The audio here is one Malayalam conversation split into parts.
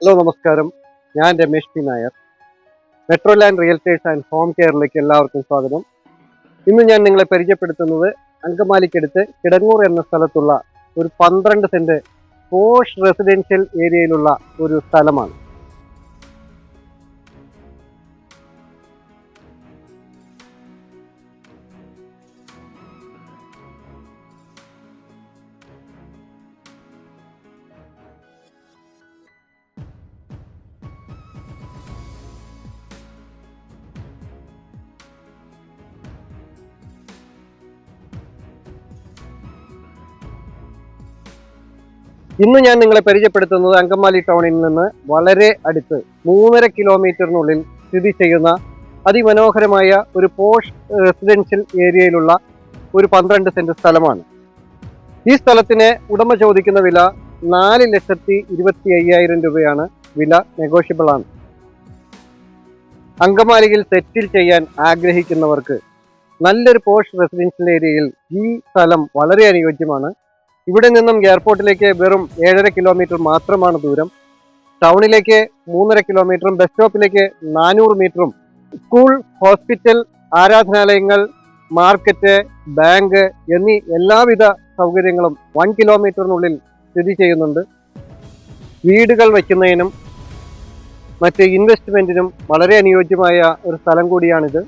ഹലോ നമസ്കാരം, ഞാൻ Ramesh P Nair. Metro land realtors and home കെയറിലേക്ക് എല്ലാവർക്കും സ്വാഗതം. ഇന്ന് ഞാൻ നിങ്ങളെ പരിചയപ്പെടുത്തുന്നത് അങ്കമാലിക്കടുത്ത് കിടങ്ങൂർ എന്ന സ്ഥലത്തുള്ള ഒരു 12 സെന്റ് പോഷ് റെസിഡൻഷ്യൽ ഏരിയയിലുള്ള ഒരു സ്ഥലമാണ്. ഇന്ന് ഞാൻ നിങ്ങളെ പരിചയപ്പെടുത്തുന്നത് അങ്കമാലി ടൗണിൽ നിന്ന് വളരെ അടുത്ത് 3.5 കിലോമീറ്ററിനുള്ളിൽ സ്ഥിതി ചെയ്യുന്ന അതിമനോഹരമായ ഒരു പോഷ് റെസിഡൻഷ്യൽ ഏരിയയിലുള്ള ഒരു 12 സെന്റ് സ്ഥലമാണ്. ഈ സ്ഥലത്തിന് ഉടമ ചോദിക്കുന്ന വില 4,25,000 രൂപയാണ്. വില നെഗോഷ്യബിൾ ആണ്. അങ്കമാലിയിൽ സെറ്റിൽ ചെയ്യാൻ ആഗ്രഹിക്കുന്നവർക്ക് നല്ലൊരു പോഷ് റെസിഡൻഷ്യൽ ഏരിയയിൽ ഈ സ്ഥലം വളരെ അനുയോജ്യമാണ്. ഇവിടെ നിന്നും എയർപോർട്ടിലേക്ക് വെറും 7.5 കിലോമീറ്റർ മാത്രമാണ് ദൂരം. ടൗണിലേക്ക് 3.5 കിലോമീറ്ററും ബസ് സ്റ്റോപ്പിലേക്ക് 400 മീറ്ററും സ്കൂൾ, ഹോസ്പിറ്റൽ, ആരാധനാലയങ്ങൾ, മാർക്കറ്റ്, ബാങ്ക് എന്നീ എല്ലാവിധ സൗകര്യങ്ങളും 1 കിലോമീറ്ററിനുള്ളിൽ സ്ഥിതി ചെയ്യുന്നുണ്ട്. വീടുകൾ വയ്ക്കുന്നതിനും മറ്റ് ഇൻവെസ്റ്റ്മെന്റിനും വളരെ അനുയോജ്യമായ ഒരു സ്ഥലം കൂടിയാണിത്.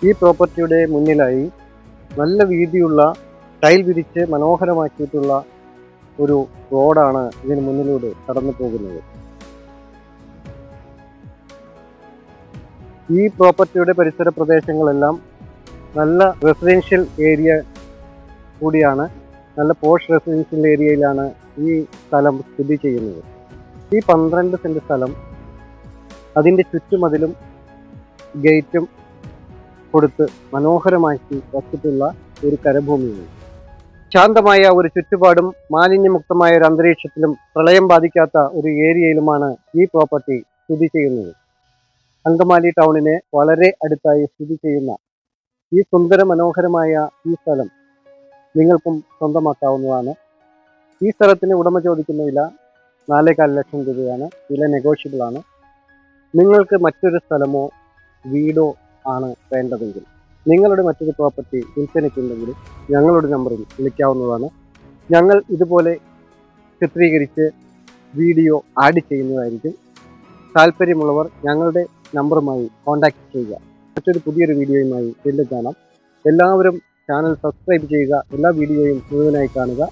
ഈ പ്രോപ്പർട്ടിയുടെ മുന്നിലായി നല്ല വീതിയുള്ള ടൈൽ വിരിച്ച് മനോഹരമാക്കിയിട്ടുള്ള ഒരു റോഡാണ് ഇതിന് മുന്നിലൂടെ കടന്നു പോകുന്നത്. ഈ പ്രോപ്പർട്ടിയുടെ പരിസര പ്രദേശങ്ങളെല്ലാം നല്ല റെസിഡൻഷ്യൽ ഏരിയ കൂടിയാണ്. നല്ല പോഷ് റെസിഡൻഷ്യൽ ഏരിയയിലാണ് ഈ സ്ഥലം സ്ഥിതി ചെയ്യുന്നത്. ഈ 12 സെന്റ് സ്ഥലം അതിൻ്റെ ചുറ്റുമതിലും ഗേറ്റും കൊടുത്ത് മനോഹരമാക്കി വച്ചിട്ടുള്ള ഒരു കരഭൂമിയാണ്. ശാന്തമായ ഒരു ചുറ്റുപാടും മാലിന്യമുക്തമായ ഒരു അന്തരീക്ഷത്തിലും പ്രളയം ബാധിക്കാത്ത ഒരു ഏരിയയിലുമാണ് ഈ പ്രോപ്പർട്ടി സ്ഥിതി ചെയ്യുന്നത്. അങ്കമാലി ടൗണിന് വളരെ അടുത്തായി സ്ഥിതി ചെയ്യുന്ന ഈ സുന്ദര മനോഹരമായ ഈ സ്ഥലം നിങ്ങൾക്കും സ്വന്തമാക്കാവുന്നതാണ്. ഈ സ്ഥലത്തിന് ഉടമ ചോദിക്കുന്ന വില 4.25 ലക്ഷം രൂപയാണ്. വില നെഗോഷ്യബിൾ ആണ്. നിങ്ങൾക്ക് മറ്റൊരു സ്ഥലമോ വീടോ ആണ് വേണ്ടതെങ്കിൽ നിങ്ങളുടെ മറ്റൊരു പ്രോപ്പർട്ടി വിൽപ്പനയ്ക്കുണ്ടെങ്കിൽ ഞങ്ങളുടെ നമ്പറിൽ വിളിക്കാവുന്നതാണ്. ഞങ്ങൾ ഇതുപോലെ ചിത്രീകരിച്ച് വീഡിയോ ആഡ് ചെയ്യുന്നതായിരിക്കും. താല്പര്യമുള്ളവർ ഞങ്ങളുടെ നമ്പറുമായി കോൺടാക്റ്റ് ചെയ്യുക. മറ്റൊരു പുതിയൊരു വീഡിയോയുമായി വീണ്ടും കാണാം. എല്ലാവരും ചാനൽ സബ്സ്ക്രൈബ് ചെയ്യുക. എല്ലാ വീഡിയോയും മുഴുവനായി കാണുക.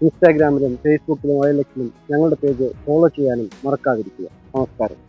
ഇൻസ്റ്റാഗ്രാമിലും ഫേസ്ബുക്കിലും OLX-ലും ഞങ്ങളുടെ പേജ് ഫോളോ ചെയ്യാനും മറക്കാതിരിക്കുക. നമസ്കാരം.